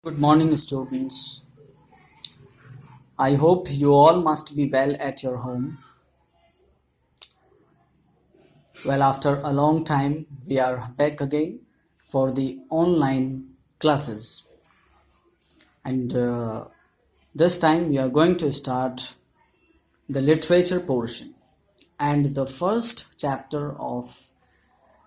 Good morning, students. I hope you all must be well at your home. Well, after a long time, we are back again for the online classes, and this time we are going to start the literature portion. And the first chapter of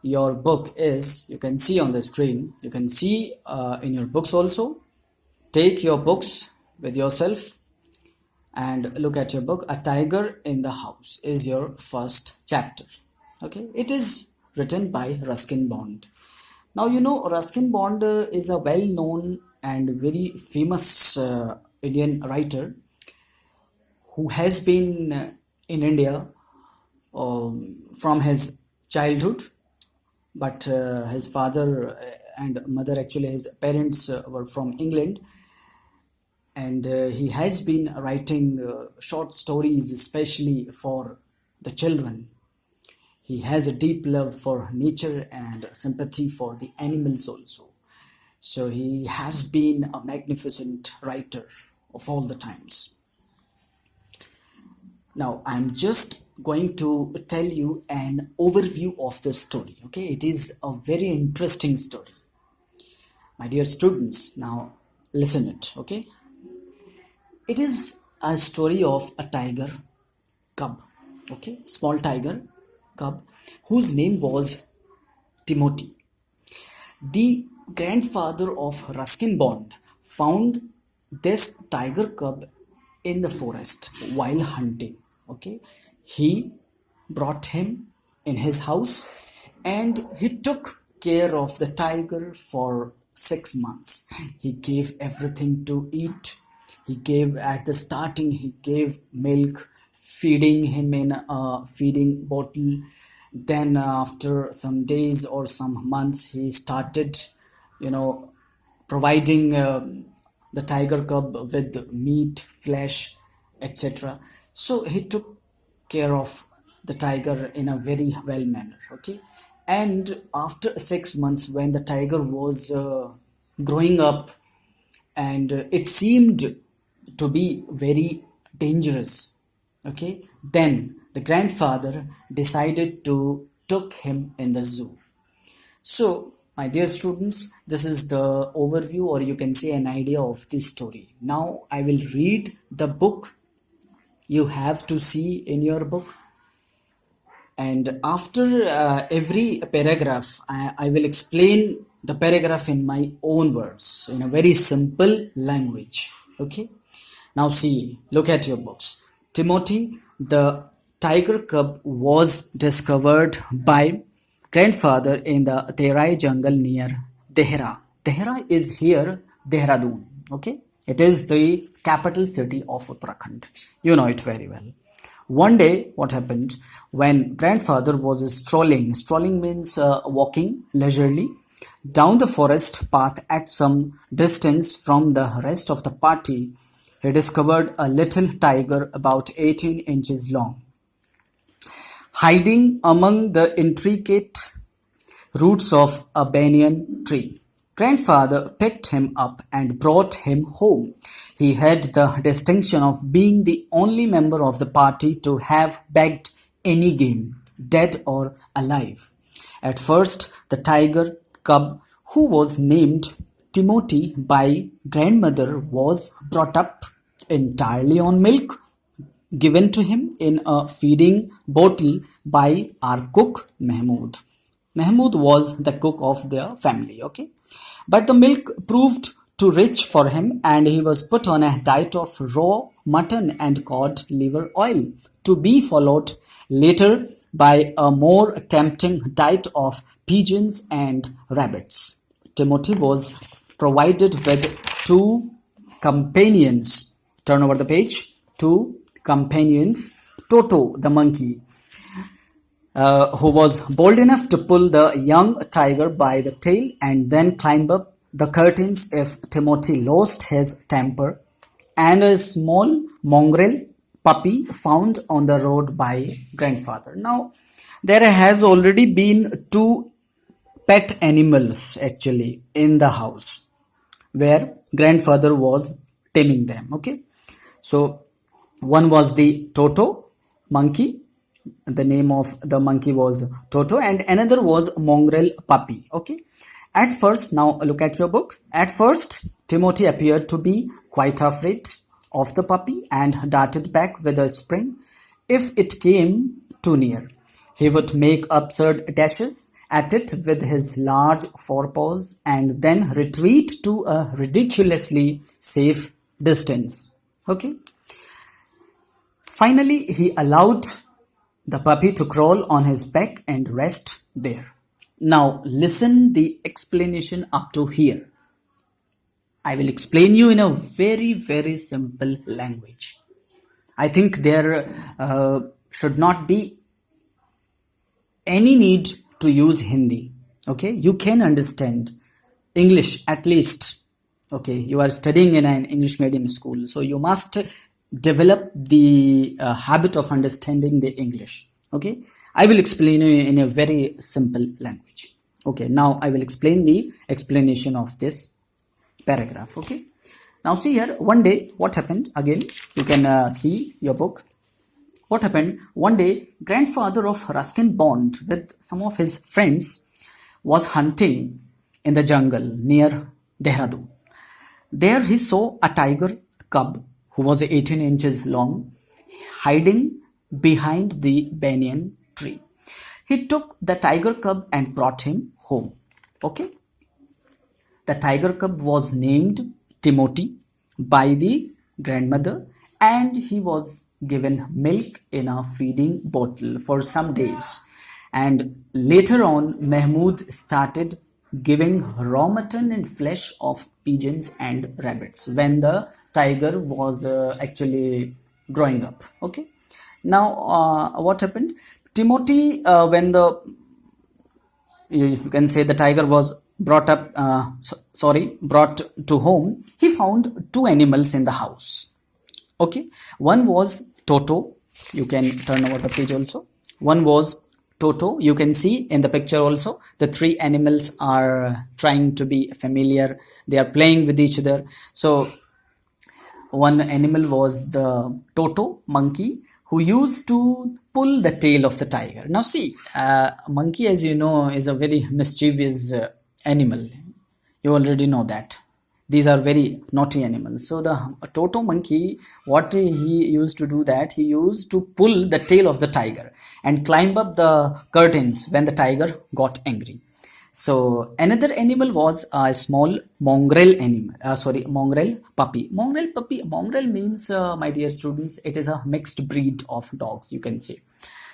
your book is, you can see on the screen, you can see in your books also. Take your books with yourself and look at your book. A Tiger in the House is your first chapter. Okay, it is written by Ruskin Bond. Now you know Ruskin Bond is a well known and very famous Indian writer who has been in India from his childhood, but his father and mother, actually his parents, were from England, and he has been writing short stories especially for the children. He has a deep love for nature and sympathy for the animals also. So he has been a magnificent writer of all the times. Now I'm just going to tell you an overview of the story. Okay, it is a very interesting story. My dear students, now listen it. Okay, it is a story of a tiger cub. Okay, small tiger cub whose name was Timothy. The grandfather of Ruskin Bond found this tiger cub in the forest while hunting. Okay, he brought him in his house and he took care of the tiger for 6 months. He gave everything to eat. He gave, at the starting, he gave milk, feeding him in a feeding bottle. Then after some days or some months, he started, you know, providing the tiger cub with meat, flesh, etc. So he took care of the tiger in a very well manner. Okay, and after 6 months, when the tiger was growing up, and it seemed to be very dangerous. Okay, then the grandfather decided to took him in the zoo. So my dear students, this is the overview, or you can say an idea of this story. Now I will read the book. You have to see in your book, and after every paragraph I will explain the paragraph in my own words in a very simple language. Okay, now see, look at your books. Timothy the tiger cub was discovered by grandfather in the Terai jungle near Dehra. Dehra is here Dehradun. Okay, it is the capital city of Uttarakhand. You know it very well. One day, what happened, when grandfather was strolling means walking leisurely down the forest path at some distance from the rest of the party, he discovered a little tiger about 18 inches long, hiding among the intricate roots of a banyan tree. Grandfather picked him up and brought him home. He had the distinction of being the only member of the party to have bagged any game, dead or alive. At first, the tiger cub, who was named Timothy by grandmother, was brought up entirely on milk given to him in a feeding bottle by our cook Mahmood. Mahmood was the cook of their family, okay? But the milk proved too rich for him and he was put on a diet of raw mutton and cod liver oil, to be followed later by a more tempting diet of pigeons and rabbits. Timothy was provided with two companions. Turn over the page. Two companions. Toto the monkey, who was bold enough to pull the young tiger by the tail and then climb up the curtains if Timothy lost his temper, and a small mongrel puppy found on the road by grandfather. Now, there has already been two pet animals actually in the house. where grandfather was taming them. Okay, so one was the Toto monkey. The name of the monkey was Toto, and another was mongrel puppy. Okay, at first, now look at your book. At first, Timothy appeared to be quite afraid of the puppy and darted back with a spring if it came too near. He would make absurd dashes at it with his large forepaws and then retreat to a ridiculously safe distance. Okay. Finally, he allowed the puppy to crawl on his back and rest there. Now, listen the explanation up to here. I will explain you in a very, very simple language. I think there should not be any need to use Hindi. Okay, you can understand English at least. Okay, you are studying in an English medium school, so you must develop the habit of understanding the English. Okay, I will explain you in a very simple language. Okay, now I will explain the explanation of this paragraph. Okay, now see here, one day what happened, again you can see your book. What happened? One day, grandfather of Ruskin Bond with some of his friends was hunting in the jungle near Dehradun. There he saw a tiger cub who was 18 inches long hiding behind the banyan tree. He took the tiger cub and brought him home. Okay. The tiger cub was named Timothy by the grandmother, and he was given milk in a feeding bottle for some days. And later on, Mahmoud started giving raw mutton and flesh of pigeons and rabbits when the tiger was actually growing up. Okay. Now, what happened? Timothy, when you can say the tiger was brought to home, he found two animals in the house. Okay, one was Toto. You can turn over the page also. One was Toto. You can see in the picture also the three animals are trying to be familiar. They are playing with each other. So one animal was the Toto monkey, who used to pull the tail of the tiger. Now see, monkey, as you know, is a very mischievous animal. You already know that. These are very naughty animals. So the Toto monkey, what he used to do, that he used to pull the tail of the tiger and climb up the curtains when the tiger got angry. So another animal was a small mongrel puppy. Mongrel means, my dear students, it is a mixed breed of dogs, you can say.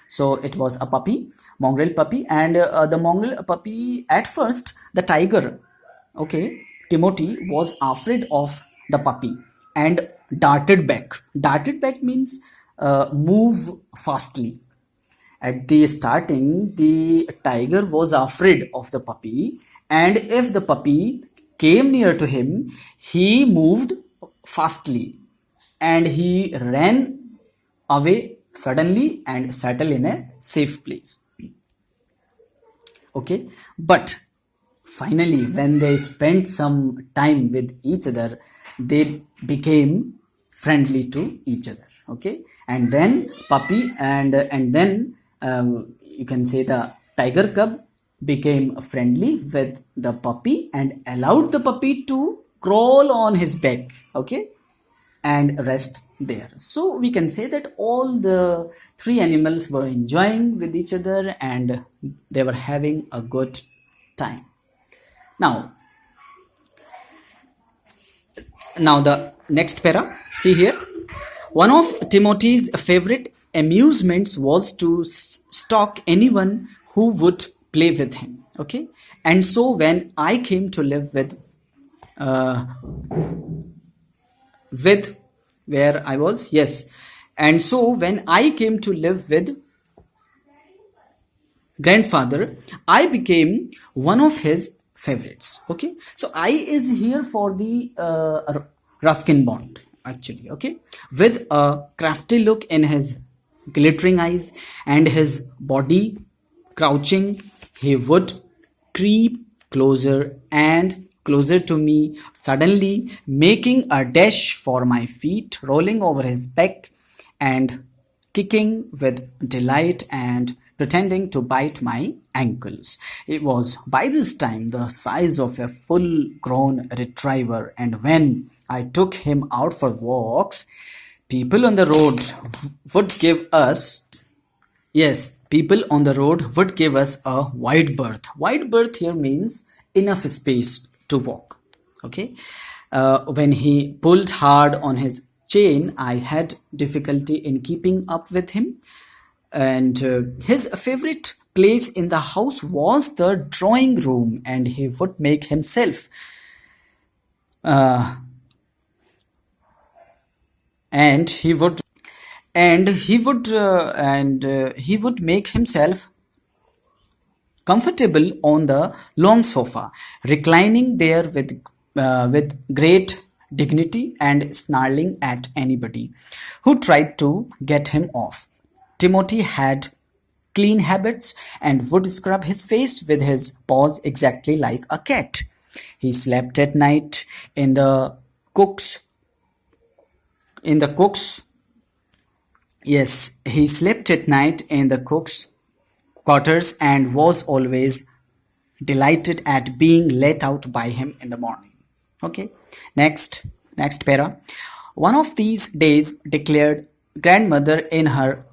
So it was a puppy, mongrel puppy, and the mongrel puppy, at first the tiger, okay, Timothy was afraid of the puppy and darted back. Darted back means move fastly. At the starting, the tiger was afraid of the puppy, and if the puppy came near to him, he moved fastly and he ran away suddenly and settled in a safe place. Okay, but finally, when they spent some time with each other, they became friendly to each other. Okay, and then puppy and then you can say the tiger cub became friendly with the puppy and allowed the puppy to crawl on his back. Okay, and rest there. So we can say that all the three animals were enjoying with each other and they were having a good time. Now the next para, see here. One of Timothy's favorite amusements was to stalk anyone who would play with him. Okay, and so when I came to live with where I was, yes, and so when I came to live with grandfather, I became one of his favorites. Okay, so I is here for the Ruskin Bond actually. Okay, with a crafty look in his glittering eyes and his body crouching, he would creep closer and closer to me, suddenly making a dash for my feet, rolling over his back and kicking with delight and pretending to bite my ankles. It was by this time the size of a full grown retriever, and when I took him out for walks, people on the road would give us Yes, people on the road would give us a wide berth. Wide berth here means enough space to walk. Okay. When he pulled hard on his chain, I had difficulty in keeping up with him. And his favorite place in the house was the drawing room, and he would make himself uh, and he would make himself comfortable on the long sofa, reclining there with great dignity and snarling at anybody who tried to get him off. Timothy had clean habits and would scrub his face with his paws exactly like a cat. He slept at night in the cook's in the cook's Yes, he slept at night in the cook's quarters and was always delighted at being let out by him in the morning. Okay, next para. One of these days, declared grandmother in her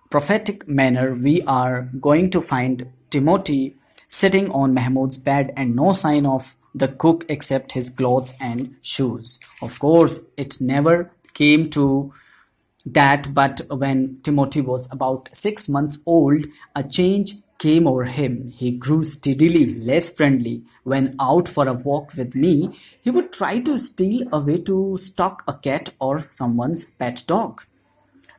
prophetic manner, we are going to find Timothy sitting on Mahmud's bed and no sign of the cook except his clothes and shoes. Of course, it never came to that, but when Timothy was about 6 months old, a change came over him. He grew steadily less friendly. When out for a walk with me, he would try to steal away to stalk a cat or someone's pet dog.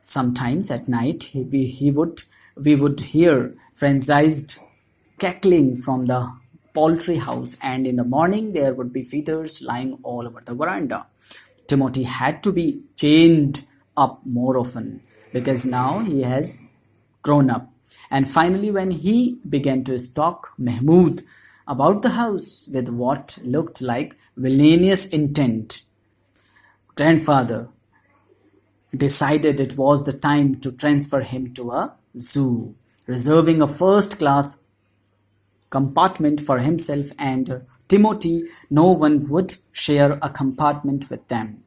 Sometimes at night we would hear frenzied cackling from the poultry house, and in the morning there would be feathers lying all over the veranda. Timothy had to be chained up more often because now he has grown up. And finally, when he began to stalk Mahmud about the house with what looked like villainous intent, grandfather decided it was the time to transfer him to a zoo, reserving a first class compartment for himself and Timothy. No one would share a compartment with them.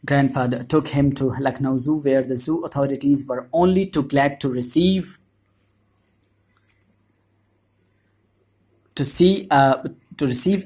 Grandfather took him to Lucknow Zoo, where the zoo authorities were only too glad to receive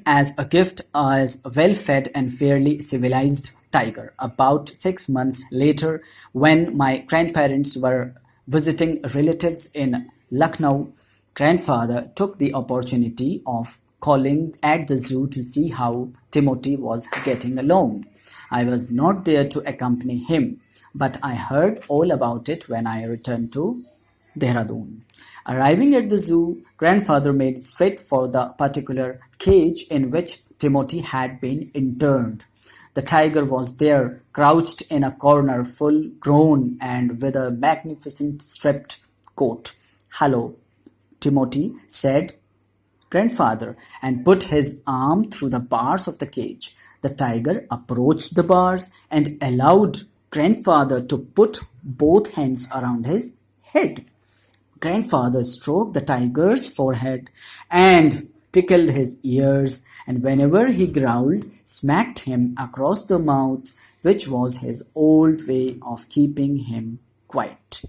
as a gift as a well-fed and fairly civilized tiger. About 6 months later, when my grandparents were visiting relatives in Lucknow, grandfather took the opportunity of calling at the zoo to see how Timothy was getting along. I was not there to accompany him, but I heard all about it when I returned to Dehradun. Arriving at the zoo, grandfather made straight for the particular cage in which Timothy had been interned. The tiger was there, crouched in a corner, full grown and with a magnificent striped coat. "Hello," Timothy said, grandfather, and put his arm through the bars of the cage. The tiger approached the bars and allowed grandfather to put both hands around his head. Grandfather stroked the tiger's forehead and tickled his ears, and whenever he growled, smacked him across the mouth, which was his old way of keeping him quiet.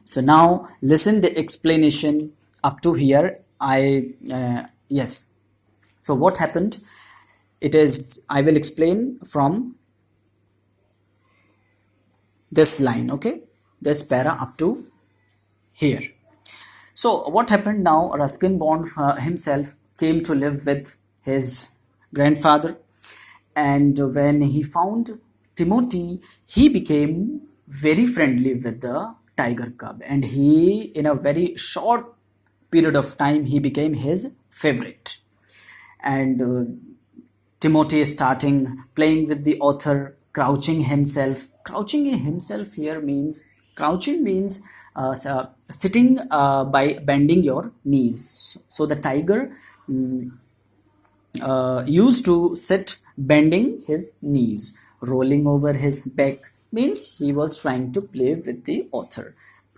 So now listen the explanation up to here. Yes. So what happened? I will explain from this line, okay? This para up to here. So what happened now? Ruskin Bond himself came to live with his grandfather, and when he found Timothy, he became very friendly with the tiger cub, and he, in a very short period of time, he became his favorite. And Timothy is starting playing with the author, crouching himself. Crouching himself here means crouching means sitting by bending your knees. So the tiger used to sit bending his knees, rolling over his back, means he was trying to play with the author,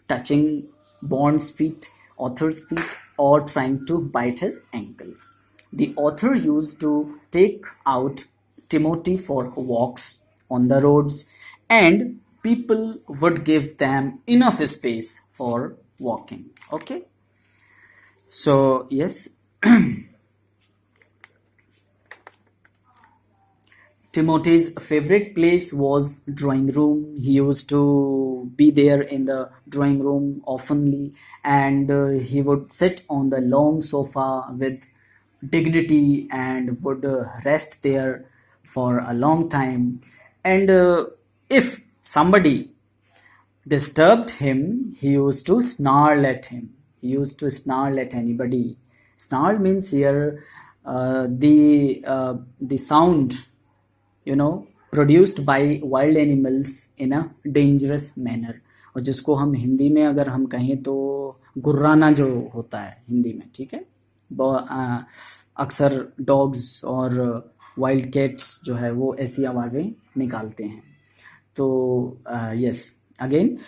touching Bond's feet, author's feet, or trying to bite his ankles. The author used to take out Timothy for walks on the roads, and people would give them enough space for walking. Okay, so yes, Timothy's favorite place was drawing room. He used to be there in the drawing room oftenly, and he would sit on the long sofa with dignity and would rest there for a long time. And if somebody disturbed him, he used to snarl at him. He used to snarl at anybody. Snarl means here the sound, produced by wild animals in a dangerous manner, और जिसको हम हिंदी में अगर हम कहें तो गुर्राना जो होता है हिंदी में, ठीक है, अक्सर डॉग्स और वाइल्ड कैट्स जो है वो ऐसी आवाज़ें निकालते हैं. तो yes, again,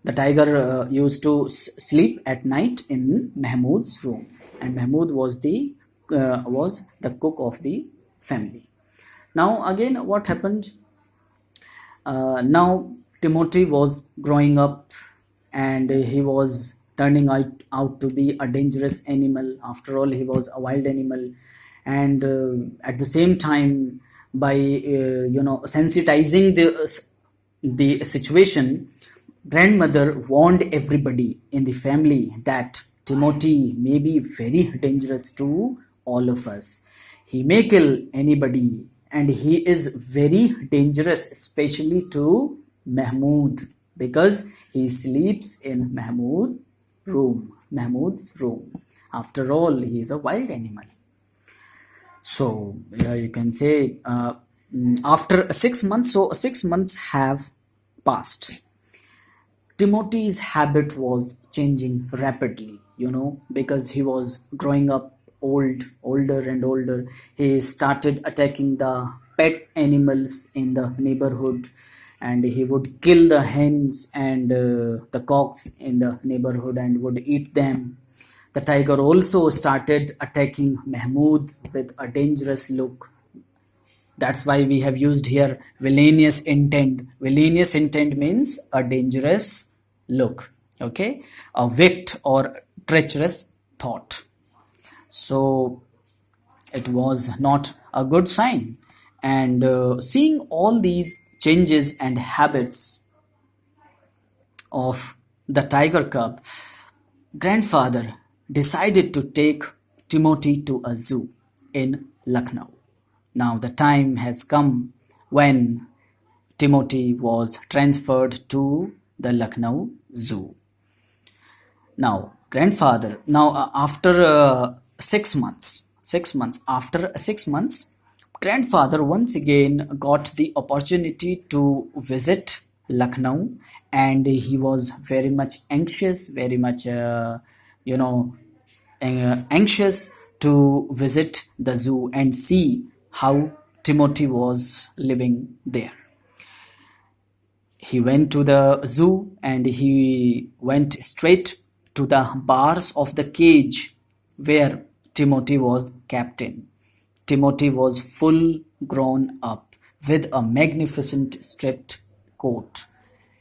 the tiger used to sleep at night in Mahmud's room, and Mahmud was the cook of the family. Now again, what happened? Now Timothy was growing up, and he was turning out to be a dangerous animal. After all, he was a wild animal, and at the same time, by sensitizing the situation, grandmother warned everybody in the family that Timothy may be very dangerous to all of us. He may kill anybody, and he is very dangerous, especially to Mahmud, because he sleeps in Mahmud's room. After all, he is a wild animal. So you can say after 6 months, so 6 months have passed. Timothy's habit was changing rapidly, because he was growing up older and older. He started attacking the pet animals in the neighborhood, and he would kill the hens and the cocks in the neighborhood and would eat them. The tiger also started attacking Mahmud with a dangerous look. That's why we have used here villainous intent. Villainous intent means a dangerous look, okay, a wicked or treacherous thought. So it was not a good sign. And seeing all these changes and habits of the tiger cub, grandfather decided to take Timothy to a zoo in Lucknow. Now the time has come when Timothy was transferred to the Lucknow Zoo. Now, grandfather, after 6 months, after 6 months, grandfather once again got the opportunity to visit Lucknow, and he was very much anxious, very much, anxious to visit the zoo and see how Timothy was living there. He went to the zoo and he went straight to the bars of the cage where Timothy was kept in. Timothy was full grown up with a magnificent striped coat.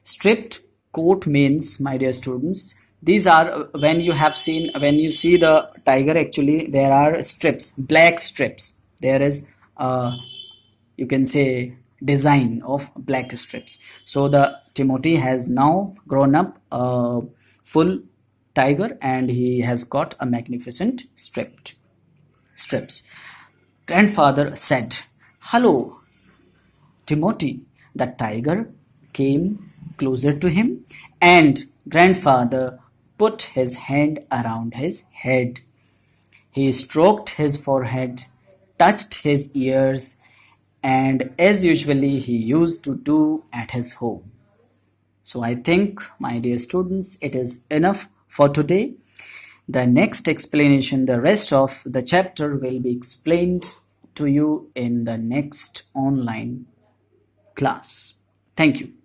Striped coat means, my dear students, these are when you see the tiger, actually there are strips, black strips. There is you can say design of black strips. So the Timothy has now grown up a full tiger, and he has got a magnificent strips. Grandfather said, "Hello, Timothy." The tiger came closer to him, and grandfather put his hand around his head. He stroked his forehead, touched his ears, and as usually he used to do at his home. So I think, my dear students, it is enough for today. The next explanation, the rest of the chapter will be explained to you in the next online class. Thank you.